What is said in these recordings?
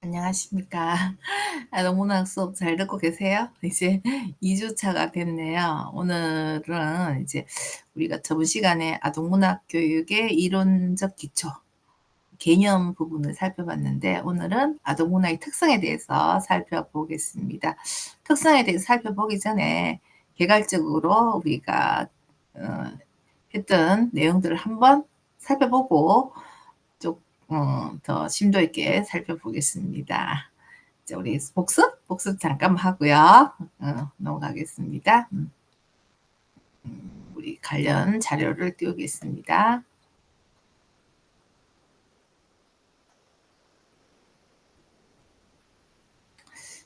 안녕하십니까. 너무나 수업 잘 듣고 계세요? 이제 2 주차가 됐네요. 오늘은 이제 우리가 저번 시간에 아동문학 교육의 이론적 기초, 개념 부분을 살펴봤는데 오늘은 아동문학의 특성에 대해서 살펴보겠습니다. 특성에 대해서 살펴보기 전에 개괄적으로 우리가 어 했던 내용들을 한번 살펴보고 좀 더 심도 있게 살펴보겠습니다. 자, 우리 복습 잠깐 하고요. 넘어가겠습니다. 우리 관련 자료를 띄우겠습니다.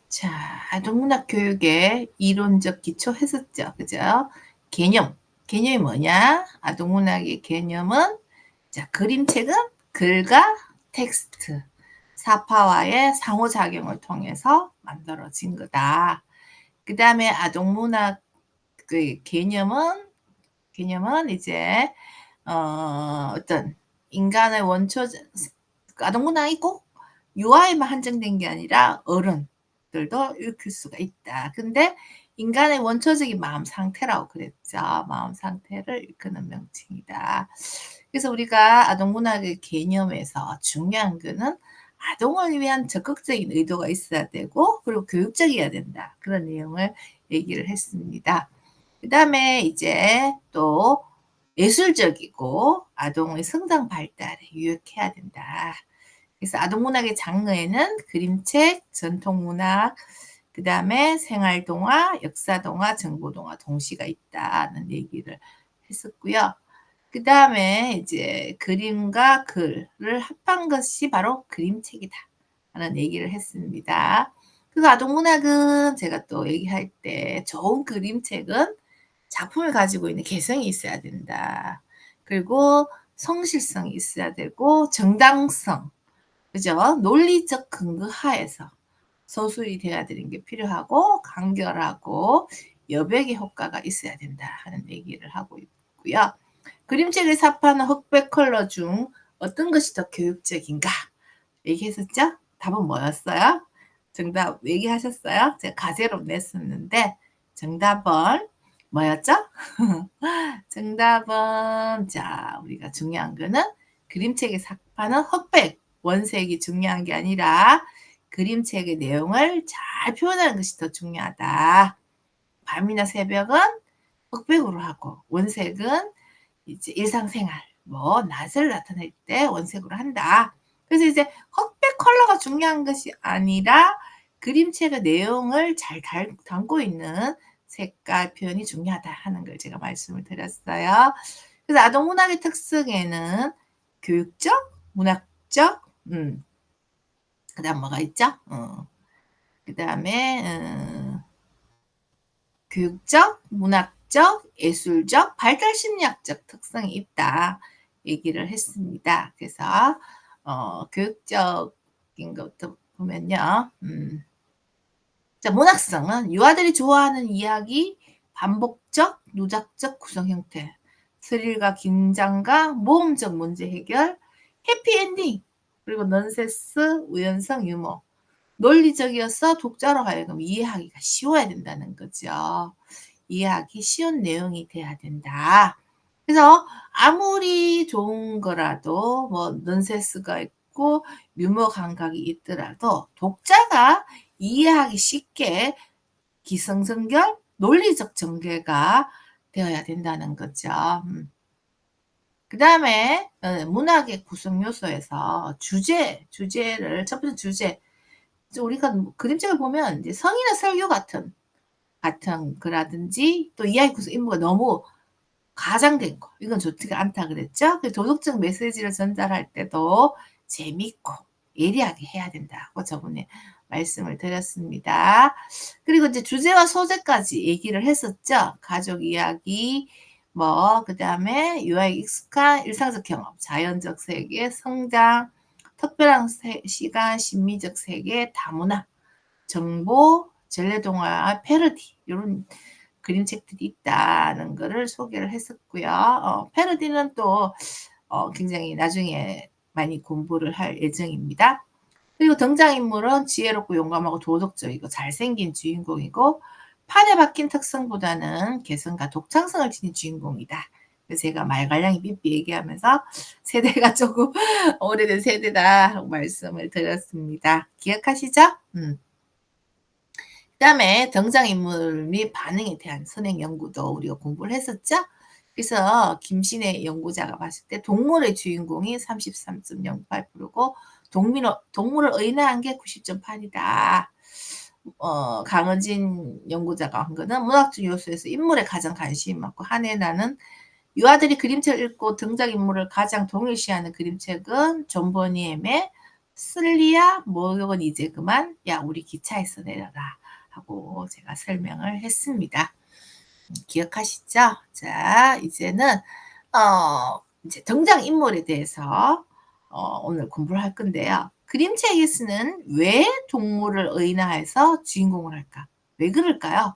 자, 아동문학 교육의 이론적 기초 했었죠. 그죠? 개념이 뭐냐? 아동문학의 개념은 자, 그림책은 글과 텍스트, 사파와의 상호작용을 통해서 만들어진 거다. 그 다음에 아동문학 그 개념은 이제 어떤 인간의 아동문학이 꼭 유아에만 한정된 게 아니라 어른들도 읽힐 수가 있다. 근데 인간의 원초적인 마음 상태라고 그랬죠. 마음 상태를 일컫는 명칭이다. 그래서 우리가 아동문학의 개념에서 중요한 거는 아동을 위한 적극적인 의도가 있어야 되고 그리고 교육적이어야 된다. 그런 내용을 얘기를 했습니다. 그 다음에 이제 또 예술적이고 아동의 성장 발달에 유익해야 된다. 그래서 아동문학의 장르에는 그림책, 전통문학, 그 다음에 생활동화, 역사동화, 정보동화, 동시가 있다는 얘기를 했었고요. 그 다음에 이제 그림과 글을 합한 것이 바로 그림책이다 하는 얘기를 했습니다. 그래서 아동문학은 제가 또 얘기할 때 좋은 그림책은 작품을 가지고 있는 개성이 있어야 된다. 그리고 성실성이 있어야 되고 정당성, 그죠? 논리적 근거 하에서 서술이 돼야 되는 게 필요하고 간결하고 여백의 효과가 있어야 된다 하는 얘기를 하고 있고요. 그림책을 삽하는 흑백 컬러 중 어떤 것이 더 교육적인가 얘기했었죠? 답은 뭐였어요? 정답 얘기하셨어요? 제가 가제로 냈었는데 정답은 뭐였죠? 정답은 자 우리가 중요한 거는 그림책에 삽하는 흑백 원색이 중요한 게 아니라 그림책의 내용을 잘 표현하는 것이 더 중요하다. 밤이나 새벽은 흑백으로 하고 원색은 이제 일상생활 뭐 낮을 나타낼 때 원색으로 한다. 그래서 이제 흑백 컬러가 중요한 것이 아니라 그림책의 내용을 잘 담고 있는 색깔 표현이 중요하다 하는 걸 제가 말씀을 드렸어요. 그래서 아동문학의 특성에는 교육적, 문학적, 그다음 뭐가 있죠? 그다음에 교육적, 문학적, 예술적, 발달 심리학적 특성이 있다 얘기를 했습니다. 그래서 교육적인 것도 보면요. 자, 문학성은 유아들이 좋아하는 이야기, 반복적, 누작적 구성 형태, 스릴과 긴장과 모험적 문제 해결, 해피엔딩, 그리고 넌센스, 우연성, 유머, 논리적이어서 독자로 하여금 이해하기가 쉬워야 된다는 거죠. 이해하기 쉬운 내용이 돼야 된다. 그래서 아무리 좋은 거라도 뭐 넌센스가 있고 유머 감각이 있더라도 독자가 이해하기 쉽게 기성정결, 논리적 전개가 되어야 된다는 거죠. 그 다음에 문학의 구성 요소에서 주제를 첫 번째 주제 우리가 그림책을 보면 이제 성인의 설교 같은 거라든지 또 이야기 구성 인물가 너무 과장된 거 이건 좋지가 않다 그랬죠. 도덕적 메시지를 전달할 때도 재밌고 예리하게 해야 된다고 저번에 말씀을 드렸습니다. 그리고 이제 주제와 소재까지 얘기를 했었죠. 가족 이야기, 뭐 그다음에 유아에 익숙한 일상적 경험, 자연적 세계, 성장, 특별한 시간, 심미적 세계, 다문화, 정보, 전래동화, 패러디 이런 그림책들이 있다는 거를 소개를 했었고요. 패러디는 또 굉장히 나중에 많이 공부를 할 예정입니다. 그리고 등장인물은 지혜롭고 용감하고 도덕적이고 잘생긴 주인공이고 판에 박힌 특성보다는 개성과 독창성을 지닌 주인공이다. 그래서 제가 말갈량이 삐삐 얘기하면서 세대가 조금 오래된 세대다 하고 말씀을 드렸습니다. 기억하시죠? 그다음에 등장인물 및 반응에 대한 선행 연구도 우리가 공부를 했었죠. 그래서 김신혜 연구자가 봤을 때 동물의 주인공이 33.08%고 동물을 의인화한 게 90.8이다. 강은진 연구자가 한 거는 문학적 요소에서 인물에 가장 관심이 많고 한해 나는 유아들이 그림책을 읽고 등장인물을 가장 동일시하는 그림책은 존 버니엠의 슬리야 목욕은 이제 그만 야 우리 기차에서 내려라 하고 제가 설명을 했습니다. 기억하시죠? 자 이제는 이제 등장인물에 대해서 오늘 공부를 할 건데요. 그림책에서는 왜 동물을 의인화해서 주인공을 할까? 왜 그럴까요?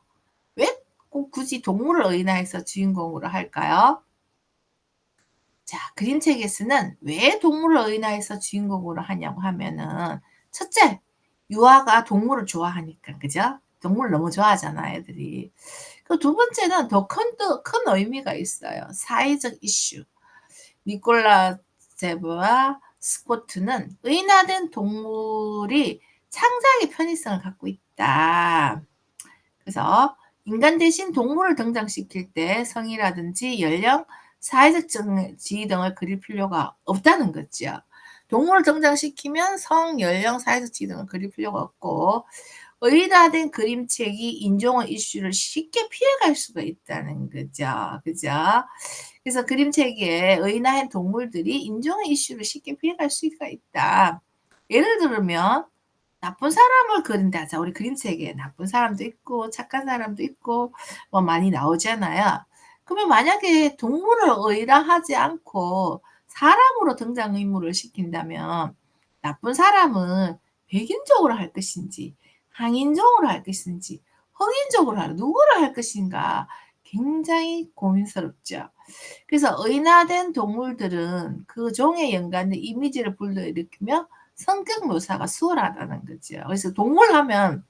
왜 꼭 굳이 동물을 의인화해서 주인공으로 할까요? 자, 그림책에서는 왜 동물을 의인화해서 주인공으로 하냐고 하면은 첫째, 유아가 동물을 좋아하니까, 그죠? 동물을 너무 좋아하잖아, 애들이. 그 두 번째는 더 큰 의미가 있어요. 사회적 이슈. 니콜라 제브와 스코트는 의인화된 동물이 창작의 편의성을 갖고 있다. 그래서 인간 대신 동물을 등장시킬 때 성이라든지 연령, 사회적 지위 등을 그릴 필요가 없다는 거죠. 동물을 등장시키면 성, 연령, 사회적 지위 등을 그릴 필요가 없고 의인화된 그림책이 인종의 이슈를 쉽게 피해갈 수가 있다는 거죠. 그죠? 그래서 그림책에 의인화한 동물들이 인종의 이슈를 쉽게 피해갈 수가 있다. 예를 들면 나쁜 사람을 그린다. 자, 우리 그림책에 나쁜 사람도 있고 착한 사람도 있고 뭐 많이 나오잖아요. 그러면 만약에 동물을 의인화하지 않고 사람으로 등장인물을 시킨다면 나쁜 사람은 백인적으로 할 것인지 항인종으로 할 것인지 흑인적으로 누구를 할 것인가 굉장히 고민스럽죠. 그래서 의인화된 동물들은 그 종에 연관된 이미지를 불러일으키며 성격 묘사가 수월하다는 거죠. 그래서 동물 하면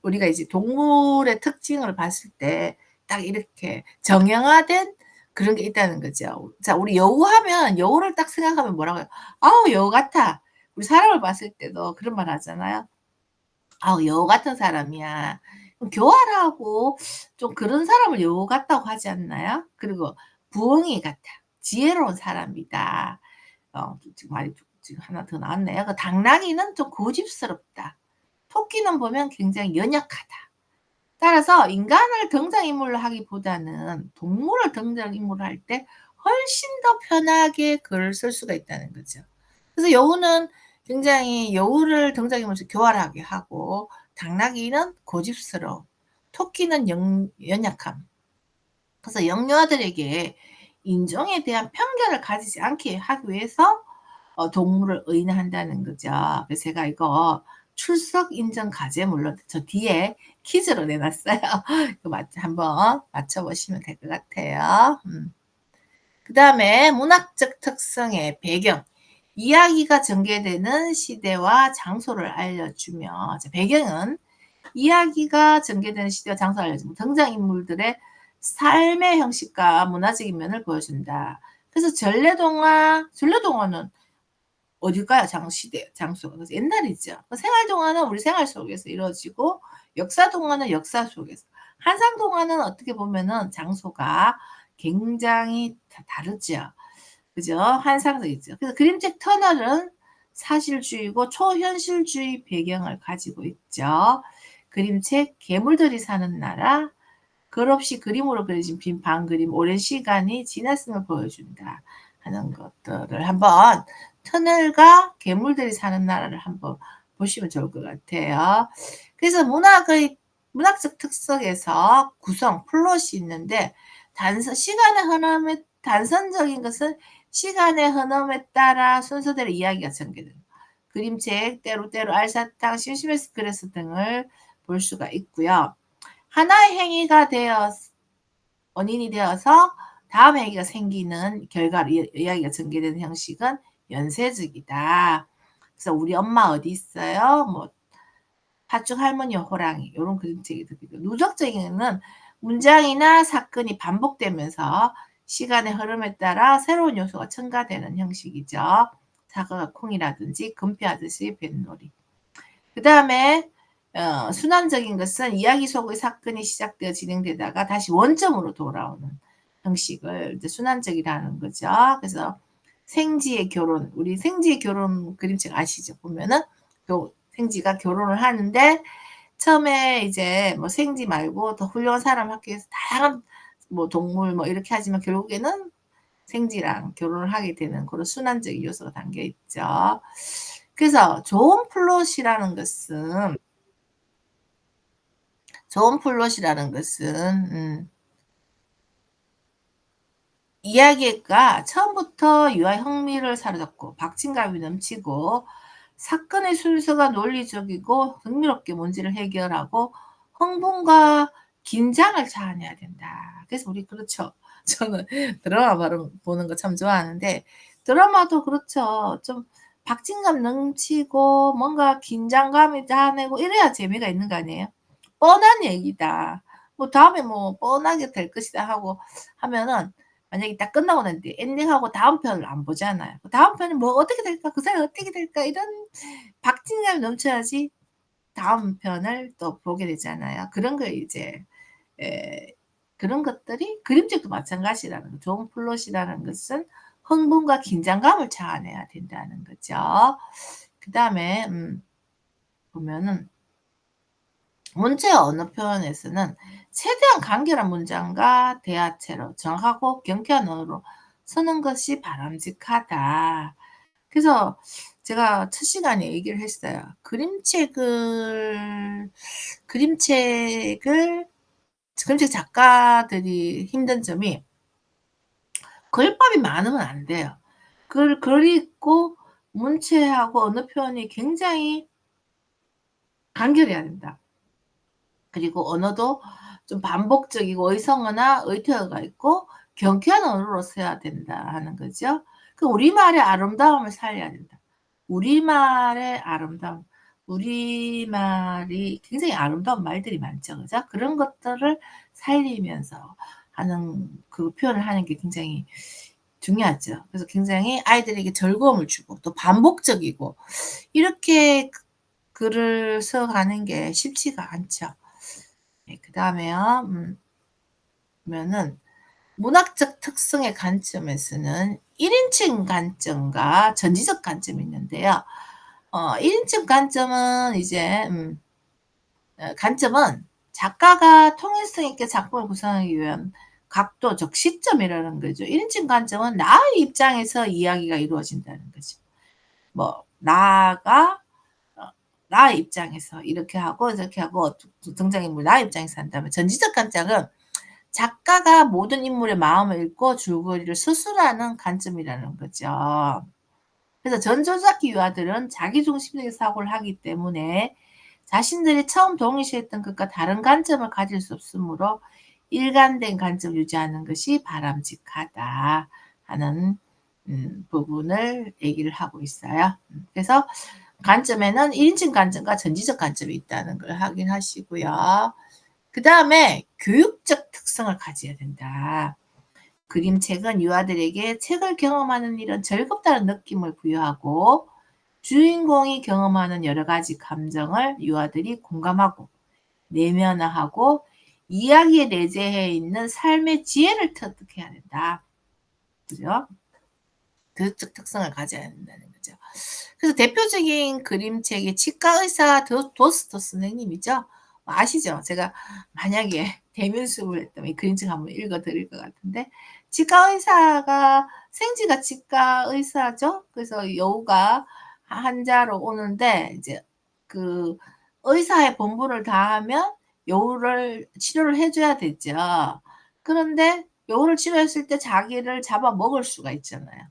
우리가 이제 동물의 특징을 봤을 때 딱 이렇게 정형화된 그런 게 있다는 거죠. 자, 우리 여우 하면 여우를 딱 생각하면 뭐라고 해요? 아우, 여우 같아. 우리 사람을 봤을 때도 그런 말 하잖아요. 아우, 여우 같은 사람이야. 교활하고 좀 그런 사람을 여우 같다고 하지 않나요? 그리고 부엉이 같아. 지혜로운 사람이다. 지금 말이 지금 하나 더 나왔네요. 그 당나귀는 좀 고집스럽다. 토끼는 보면 굉장히 연약하다. 따라서 인간을 등장인물로 하기보다는 동물을 등장인물로 할 때 훨씬 더 편하게 글을 쓸 수가 있다는 거죠. 그래서 여우는 굉장히 여우를 등장인물로 교활하게 하고 당나귀는 고집스러움, 토끼는 연약함. 그래서 영유아들에게 인종에 대한 편견을 가지지 않게 하기 위해서 동물을 의인화한다는 거죠. 그래서 제가 이거 출석 인정 과제물로 저 뒤에 퀴즈로 내놨어요. 이거 한번 맞춰보시면 될 것 같아요. 그다음에 문학적 특성의 배경. 이야기가 전개되는 시대와 장소를 알려주며 배경은 이야기가 전개되는 시대와 장소를 알려주며 등장인물들의 삶의 형식과 문화적인 면을 보여준다. 그래서 전래동화는 어딜까요? 시대, 장소가. 그래서 옛날이죠. 생활동화는 우리 생활 속에서 이루어지고, 역사동화는 역사 속에서. 한상동화는 어떻게 보면은 장소가 굉장히 다르죠. 그죠? 한상도 있죠. 그래서 그림책 터널은 사실주의고 초현실주의 배경을 가지고 있죠. 그림책 괴물들이 사는 나라, 글 없이 그림으로 그려진 빈 방그림, 오랜 시간이 지났음을 보여준다 하는 것들을 한번 터널과 괴물들이 사는 나라를 한번 보시면 좋을 것 같아요. 그래서 문학적 특성에서 구성, 플롯이 있는데 시간의 흐름에 단선적인 것은 시간의 흐름에 따라 순서대로 이야기가 전개됩니다. 그림책, 때로 알사탕, 심심해서 그래서 등을 볼 수가 있고요. 하나의 행위가 원인이 되어서 다음 행위가 생기는 결과로 이야기가 전개되는 형식은 연쇄적이다. 그래서 "우리 엄마 어디 있어요?" 뭐 "팥죽 할머니와 호랑이." 요런 그림책이 들리고, 누적적인 문장이나 사건이 반복되면서 시간의 흐름에 따라 새로운 요소가 첨가되는 형식이죠. 사과가 콩이라든지 금피하듯이 뱃놀이. 그다음에 순환적인 것은 이야기 속의 사건이 시작되어 진행되다가 다시 원점으로 돌아오는 형식을 이제 순환적이라는 거죠. 그래서 생지의 결혼, 우리 생지의 결혼 그림책 아시죠? 보면은 생지가 결혼을 하는데 처음에 이제 뭐 생지 말고 더 훌륭한 사람 학교에서 다양한 뭐 동물 뭐 이렇게 하지만 결국에는 생지랑 결혼을 하게 되는 그런 순환적인 요소가 담겨 있죠. 그래서 좋은 플롯이라는 것은 이야기가 처음부터 유아의 흥미를 사로잡고 박진감이 넘치고 사건의 순서가 논리적이고 흥미롭게 문제를 해결하고 흥분과 긴장을 자아내야 된다. 그래서 우리 그렇죠. 저는 드라마 보는 거 참 좋아하는데 드라마도 그렇죠. 좀 박진감 넘치고 뭔가 긴장감이 자아내고 이래야 재미가 있는 거 아니에요? 뻔한 얘기다. 뭐 다음에 뭐 뻔하게 될 것이다 하고 하면은 만약에 딱 끝나고 난 뒤에 엔딩하고 다음 편을 안 보잖아요. 그 다음 편은 뭐 '어떻게 될까? 그 사람이 어떻게 될까?' 이런 박진감이 넘쳐야지 다음 편을 또 보게 되잖아요. 그런 거 이제 에 그런 것들이 그림책도 마찬가지라는 거. 좋은 플롯이라는 것은 흥분과 긴장감을 자아내야 된다는 거죠. 그다음에 보면은 문체의 언어 표현에서는 최대한 간결한 문장과 대화체로 정확하고 경쾌한 언어로 쓰는 것이 바람직하다. 그래서 제가 첫 시간에 얘기를 했어요. 그림책을 그림책 작가들이 힘든 점이 글밥이 많으면 안 돼요. 글 읽고 문체하고 언어 표현이 굉장히 간결해야 된다. 그리고 언어도 좀 반복적이고 의성어나 의태어가 있고 경쾌한 언어로 써야 된다 하는 거죠. 그 우리말의 아름다움을 살려야 된다. 우리말의 아름다움. 우리말이 굉장히 아름다운 말들이 많죠. 그죠? 그런 것들을 살리면서 하는 그 표현을 하는 게 굉장히 중요하죠. 그래서 굉장히 아이들에게 즐거움을 주고 또 반복적이고 이렇게 글을 써 가는 게 쉽지가 않죠. 네, 그다음에요. 보면은 문학적 특성의 관점에서는 1 인칭 관점과 전지적 관점이 있는데요. 1 인칭 관점은 이제 관점은 작가가 통일성 있게 작품을 구성하기 위한 각도적 시점이라는 거죠. 1 인칭 관점은 나의 입장에서 이야기가 이루어진다는 거죠. 뭐 나가 나의 입장에서 이렇게 하고 저렇게 하고 등장인물 나의 입장에서 한다면, 전지적 관점은 작가가 모든 인물의 마음을 읽고 줄거리를 수술하는 관점이라는 거죠. 그래서 전조작기 유아들은 자기중심적인 사고를 하기 때문에 자신들이 처음 동일시했던 것과 다른 관점을 가질 수 없으므로 일관된 관점을 유지하는 것이 바람직하다 하는 부분을 얘기를 하고 있어요. 그래서 관점에는 1 인칭 관점과 전지적 관점이 있다는 걸 확인하시고요. 그다음에 교육적 특성을 가져야 된다. 그림책은 유아들에게 책을 경험하는 일은 즐겁다는 느낌을 부여하고 주인공이 경험하는 여러 가지 감정을 유아들이 공감하고 내면화하고 이야기에 내재해 있는 삶의 지혜를 터득해야 된다. 그죠? 교육적 특성을 가져야 된다는 거죠. 그래서 대표적인 그림책이 치과 의사 도스토 선생님이죠. 아시죠? 제가 만약에 대면수업을 했다면 이 그림책 한번 읽어 드릴 것 같은데, 치과 의사가 생지가 치과 의사죠. 그래서 여우가 환자로 오는데 이제 그 의사의 본분을 다하면 여우를 치료를 해 줘야 되죠. 그런데 여우를 치료했을 때 자기를 잡아먹을 수가 있잖아요.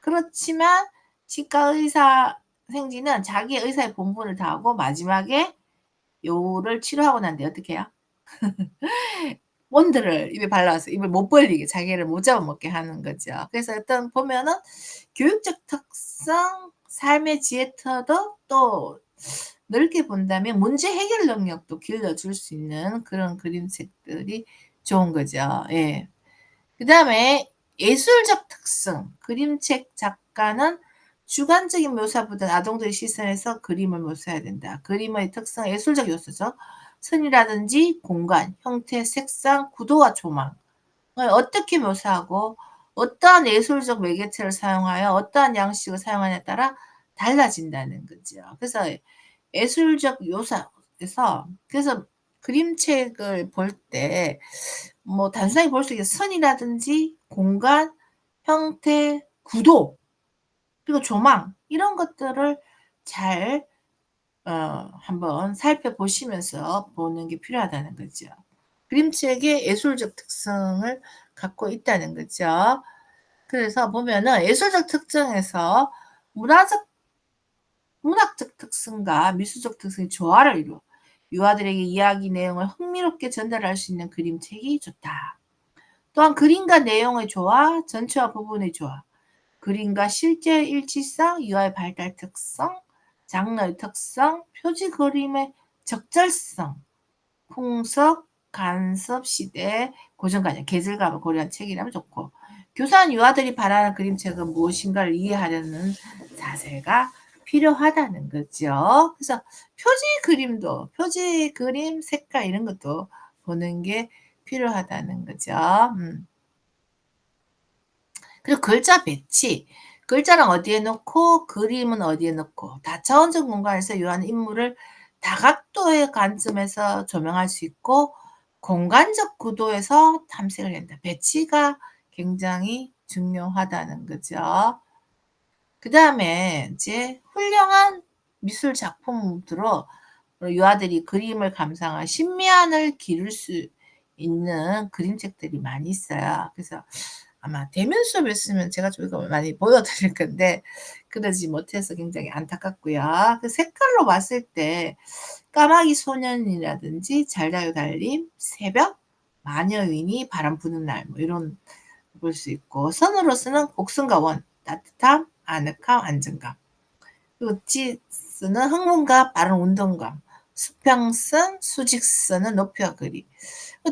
그렇지만 치과 의사 생지는 자기의 의사의 본분을 다하고 마지막에 여우를 치료하고 난 뒤에 어떻게 해요? 본드를 입에 발라서 입을 못 벌리게 자기를 못 잡아먹게 하는 거죠. 그래서 일단 보면은 교육적 특성, 삶의 지혜터도 또 넓게 본다면 문제 해결 능력도 길러줄 수 있는 그런 그림책들이 좋은 거죠. 예. 그다음에 예술적 특성. 그림책 작가는 주관적인 묘사보다는 아동들의 시선에서 그림을 묘사해야 된다. 그림의 특성, 예술적 요소죠. 선이라든지 공간, 형태, 색상, 구도와 조망을 어떻게 묘사하고 어떠한 예술적 매개체를 사용하여 어떠한 양식을 사용하냐에 따라 달라진다는 거죠. 그래서 예술적 요소에서 그래서 그림책을 볼 때 뭐 단순하게 볼 수 있게 선이라든지 공간, 형태, 구도 그리고 조망 이런 것들을 잘 한번 살펴보시면서 보는 게 필요하다는 거죠. 그림책의 예술적 특성을 갖고 있다는 거죠. 그래서 보면은 예술적 특징에서 문화적 문학적 특성과 미술적 특성이 조화를 이루어 유아들에게 이야기 내용을 흥미롭게 전달할 수 있는 그림책이 좋다. 또한 그림과 내용의 조화, 전체와 부분의 조화, 그림과 실제 일치성, 유아의 발달 특성, 장르의 특성, 표지 그림의 적절성, 풍속, 간섭, 시대, 고정관념, 계절감을 고려한 책이라면 좋고 교사한 유아들이 바라는 그림책은 무엇인가를 이해하려는 자세가 필요하다는 거죠. 그래서 표지 그림도 표지 그림 색깔 이런 것도 보는 게 필요하다는 거죠. 그리고 글자 배치. 글자는 어디에 놓고 그림은 어디에 놓고 다차원적 공간에서 유한 인물을 다각도의 관점에서 조명할 수 있고 공간적 구도에서 탐색을 한다. 배치가 굉장히 중요하다는 거죠. 그다음에 이제 훌륭한 미술 작품으로 유아들이 그림을 감상한 심미안을 기를 수 있는 그림책들이 많이 있어요. 그래서 아마 대면 수업이었으면 제가 좀 이거 많이 보여드릴 건데 그러지 못해서 굉장히 안타깝고요. 그 색깔로 봤을 때 까마귀 소년이라든지 잘 자요 달님, 새벽, 마녀윈이 바람 부는 날 뭐 이런 볼 수 있고 선으로서는 곡선과 원, 따뜻함, 아늑함, 안정감 그리고 지스는 흥분과 빠른 운동감, 수평선, 수직선은 높이와 거리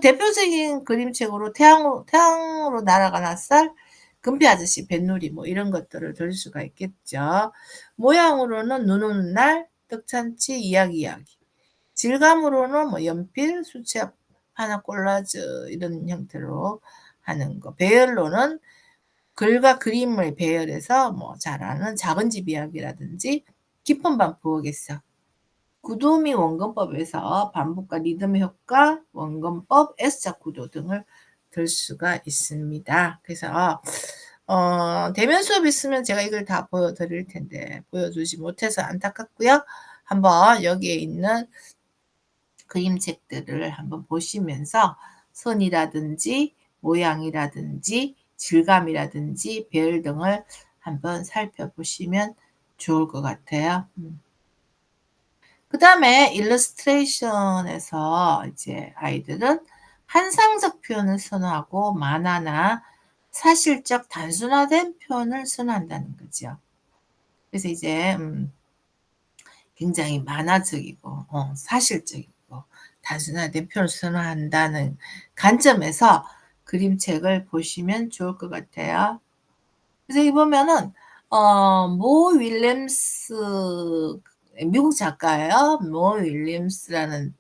대표적인 그림책으로 태양으로 날아간 햇살, 금피 아저씨, 뱃놀이 뭐 이런 것들을 들 수가 있겠죠. 모양으로는 눈 오는 날, 떡잔치, 이야기. 질감으로는 뭐 연필, 수채 하나 콜라주 이런 형태로 하는 거. 배열로는 글과 그림을 배열해서 뭐 자라는 작은 집 이야기라든지 깊은 밤 부엌의 서 구도미 원근법에서 반복과 리듬 효과, 원근법, S자 구도 등을 들 수가 있습니다. 그래서 대면 수업 있으면 제가 이걸 다 보여드릴 텐데 보여주지 못해서 안타깝고요. 한번 여기에 있는 그림책들을 한번 보시면서 선이라든지 모양이라든지 질감이라든지 배열 등을 한번 살펴보시면 좋을 것 같아요. 그다음에 일러스트레이션에서 이제 아이들은 환상적 표현을 선호하고 만화나 사실적 단순화된 표현을 선호한다는 거죠. 그래서 이제 굉장히 만화적이고 사실적이고 단순화된 표현을 선호한다는 관점에서 그림책을 보시면 좋을 것 같아요. 그래서 여기 보면은 모 윌리엄스 미국 작가예요. 모 윌리엄스라는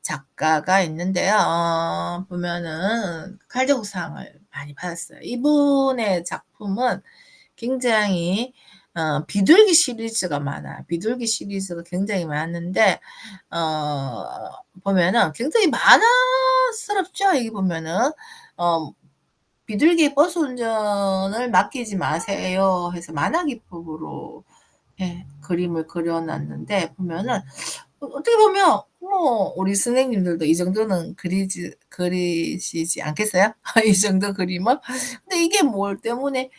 작가가 있는데요. 보면은 칼자국상을 많이 받았어요. 이분의 작품은 굉장히 비둘기 시리즈가 많아요. 비둘기 시리즈가 굉장히 많은데 보면은 굉장히 만화스럽죠. 여기 보면은 비둘기 버스 운전을 맡기지 마세요 해서 만화 기법으로 그림을 그려놨는데 보면은 어떻게 보면 뭐 우리 선생님들도 이 정도는 그리시지 않겠어요? 이 정도 그림은? 근데 이게 뭘 때문에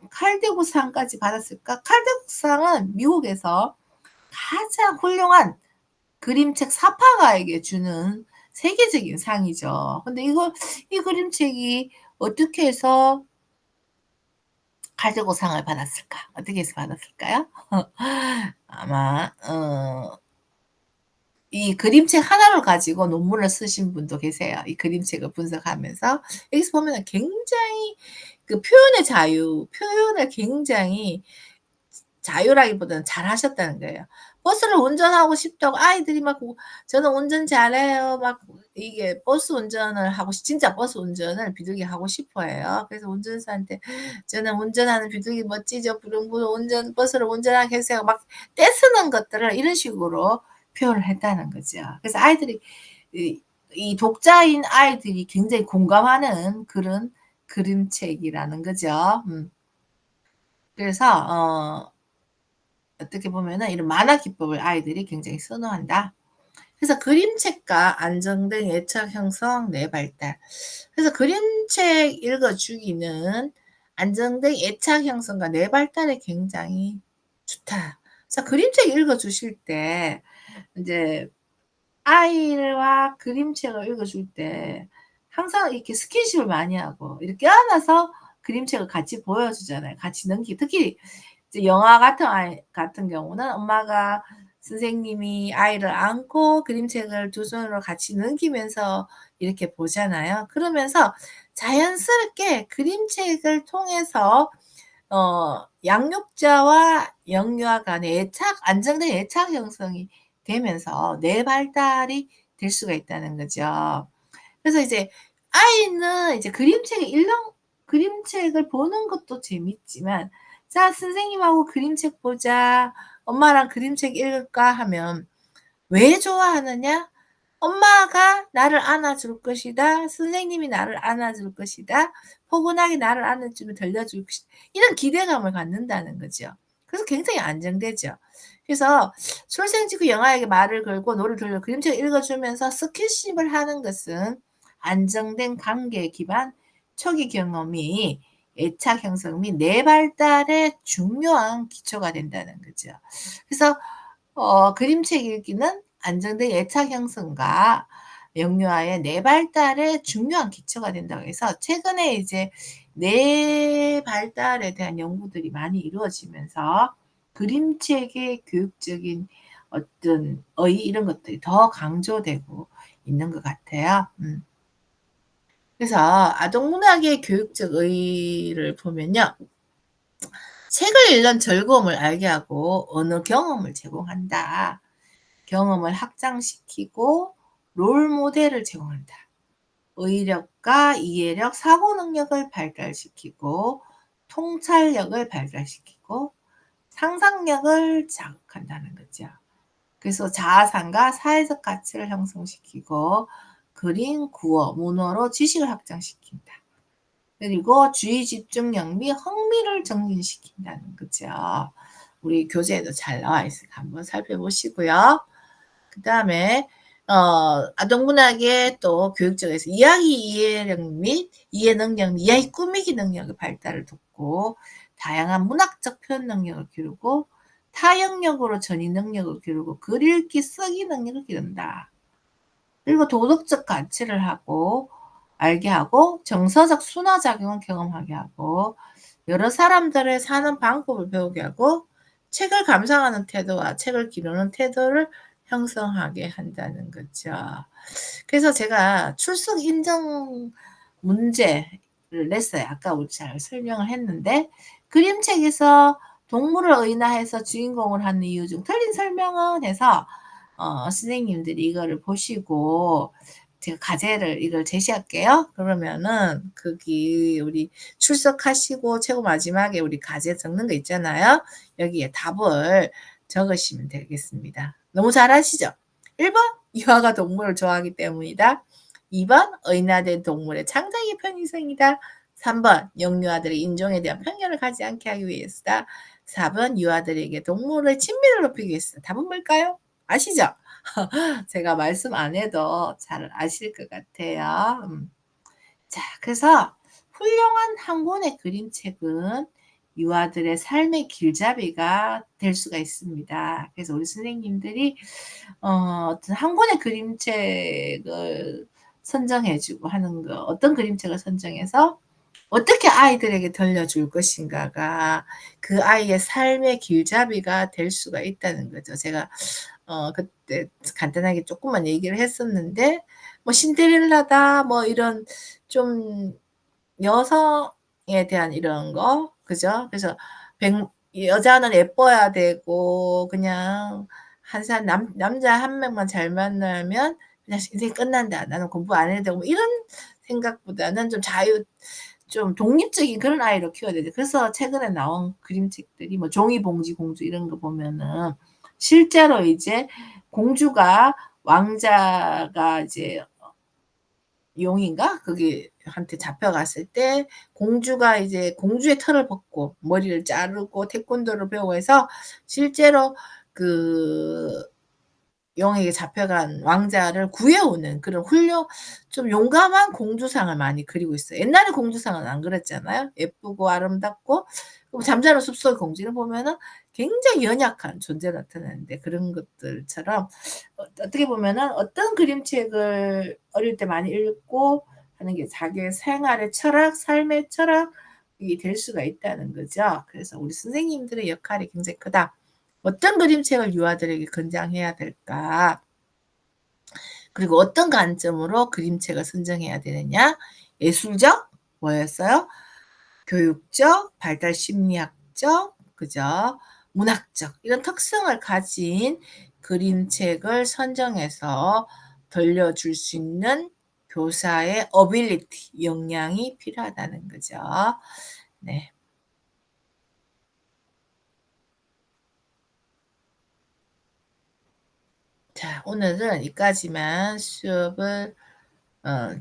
칼대국상까지 받았을까? 칼대국상은 미국에서 가장 훌륭한 그림책 사파가에게 주는 세계적인 상이죠. 근데 이 그림책이 어떻게 해서 가지고 상을 받았을까? 어떻게 해서 받았을까요? 아마 이 그림책 하나를 가지고 논문을 쓰신 분도 계세요. 이 그림책을 분석하면서 여기서 보면은 굉장히 그 표현을 굉장히 자유라기보다는 잘하셨다는 거예요. 버스를 운전하고 싶다고 아이들이 막 "저는 운전 잘해요." 막 이게 버스 운전을 하고 진짜 버스 운전을 비둘기 하고 싶어 해요. 그래서 운전사한테 "저는 운전하는 비둘기 멋지죠. 부릉부릉 버스를 운전하게 해 주세요." 막 떼쓰는 것들을 이런 식으로 표현을 했다는 거죠. 그래서 아이들이 이 독자인 아이들이 굉장히 공감하는 그런 그림책이라는 거죠. 그래서 어떻게 보면은 이런 만화 기법을 아이들이 굉장히 선호한다. 그래서 그림책과 안정된 예측 형성 뇌 발달. 그래서 그림책 읽어 주기는 안정된 예측 형성과 뇌 발달에 굉장히 좋다. 그래서 그림책 읽어 주실 때 인제 아이와 그림책을 읽어 줄 때 항상 이렇게 스킨십을 많이 하고 이렇게 껴안아서 그림책을 같이 보여 주잖아요. 같이 특히 이제 영화 같은 경우는 엄마가 선생님이 아이를 안고 그림책을 두 손으로 같이 넘기면서 이렇게 보잖아요. 그러면서 자연스럽게 그림책을 통해서 양육자와 영유아 간의 안정된 애착 형성이 되면서 뇌 발달이 될 수가 있다는 거죠. 그래서 이제 아이는 이제 그림책을 보는 것도 재밌지만 "자 선생님하고 그림책 보자. 엄마랑 그림책 읽을까?" 하면 왜 좋아하느냐? 엄마가 나를 안아줄 것이다. 선생님이 나를 안아줄 것이다. 포근하게 나를 안아주며 들려줄 것이다. 이런 기대감을 갖는다는 거죠. 그래서 굉장히 안정되죠. 그래서 출생직후 영아에게 말을 걸고 노를 들려 그림책을 읽어주면서 스킨십을 하는 것은 안정된 관계 기반 초기 경험이 애착 형성 및 뇌 발달에 중요한 기초가 된다는 거죠. 그래서 그림책 읽기는 안정된 애착 형성과 영유아의 뇌 발달에 중요한 기초가 된다고 해서 최근에 이제 뇌 발달에 대한 연구들이 많이 이루어지면서 그림책의 교육적인 어떤 이런 것들이 더 강조되고 있는 것 같아요. 그래서 아동 문학의 교육적 의의를 보면요. 책을 읽는 즐거움을 알게 하고 언어 경험을 제공한다. 경험을 확장시키고 롤 모델을 제공한다. 의력과 이해력, 사고 능력을 발달시키고 통찰력을 발달시키고 상상력을 자극한다는 거죠. 그래서 자아상과 사회적 가치를 형성시키고 그림, 구어, 문어로 지식을 확장시킨다. 그리고 주의 집중력 및 흥미를 증진시킨다는 거죠. 우리 교재에도 잘 나와 있으니까 한번 살펴보시고요. 그다음에 아동 문학의 또 교육적에서 이야기 이해력 및 이해 능력 및 이야기 꾸미기 능력의 발달을 돕고 다양한 문학적 표현 능력을 기르고 타 영역으로 전이 능력을 기르고 글 읽기, 쓰기 능력을 기른다. 그리고 도덕적 가치를 알게 하고 정서적 순화작용을 경험하게 하고 여러 사람들의 사는 방법을 배우게 하고 책을 감상하는 태도와 책을 기르는 태도를 형성하게 한다는 거죠. 그래서 제가 출석 인정 문제를 냈어요. 아까 우리 잘 설명을 했는데 그림책에서 동물을 의인화해서 주인공을 하는 이유 중 틀린 설명은 해서 선생님들이 이거를 보시고 제가 과제를 이걸 제시할게요. 그러면은 거기 우리 출석하시고 최고 마지막에 우리 과제 적는 거 있잖아요. 여기에 답을 적으시면 되겠습니다. 너무 잘하시죠? 1번 유아가 동물을 좋아하기 때문이다. 2번 의인화된 동물의 창작의 편의성이다. 3번 영유아들의 인종에 대한 편견을 가지 않게 하기 위해서다. 4번 유아들에게 동물의 친밀을 높이기 위해서다. 답은 뭘까요? 아시죠? 제가 말씀 안 해도 잘 아실 것 같아요. 자, 그래서 훌륭한 한 권의 그림책은 유아들의 삶의 길잡이가 될 수가 있습니다. 그래서 우리 선생님들이 어떤 한 권의 그림책을 선정해 주고 하는 거, 어떤 그림책을 선정해서 어떻게 아이들에게 들려줄 것인가가 그 아이의 삶의 길잡이가 될 수가 있다는 거죠. 제가 그때 간단하게 쪼끔만 얘기를 했었는데 뭐 신데렐라다 뭐 이런 좀 여성에 대한 이런 거 그죠? 그래서 백 여자는 예뻐야 되고 그냥 한 살 남자 한 명만 잘 만나면 그냥 '인생이 끝난다. 나는 공부 안 해도 되고.' 뭐 이런 생각보다는 좀 좀 독립적인 그런 아이로 키워야 되죠. 그래서 최근에 나온 그림책들이 뭐 종이봉지 공주 이런 거 보면은 실제로 이제 공주가 왕자가 이제 용인가? 거기 한테 잡혀갔을 때 공주가 이제 공주의 털을 벗고 머리를 자르고 태권도를 배우고 해서 실제로 그 용에게 잡혀간 왕자를 구해오는 그런 좀 용감한 공주상을 많이 그리고 있어요. 옛날에 공주상은 안 그랬잖아요. 예쁘고 아름답고 잠자는 숲속의 공주를 보면은 굉장히 연약한 존재로 나타나는데 그런 것들처럼 어떻게 보면은 어떤 그림책을 어릴 때 많이 읽고 하는 게 자기의 생활의 철학, 삶의 철학이 될 수가 있다는 거죠. 그래서 우리 선생님들의 역할이 굉장히 크다. 어떤 그림책을 유아들에게 권장해야 될까? 그리고 어떤 관점으로 그림책을 선정해야 되느냐? 예술적 뭐였어요? 교육적, 발달 심리학적, 그죠? 문학적 이런 특성을 가진 그림책을 선정해서 들려줄 수 있는 교사의 어빌리티, 역량이 필요하다는 거죠. 네. 자, 오늘은 여기까지만 수업을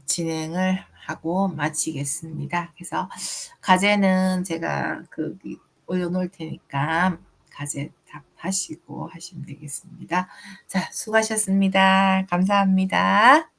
진행을 하고 마치겠습니다. 그래서 과제는 제가 거기 올려놓을 테니까 과제 답하시고 하시면 되겠습니다. 자, 수고하셨습니다. 감사합니다.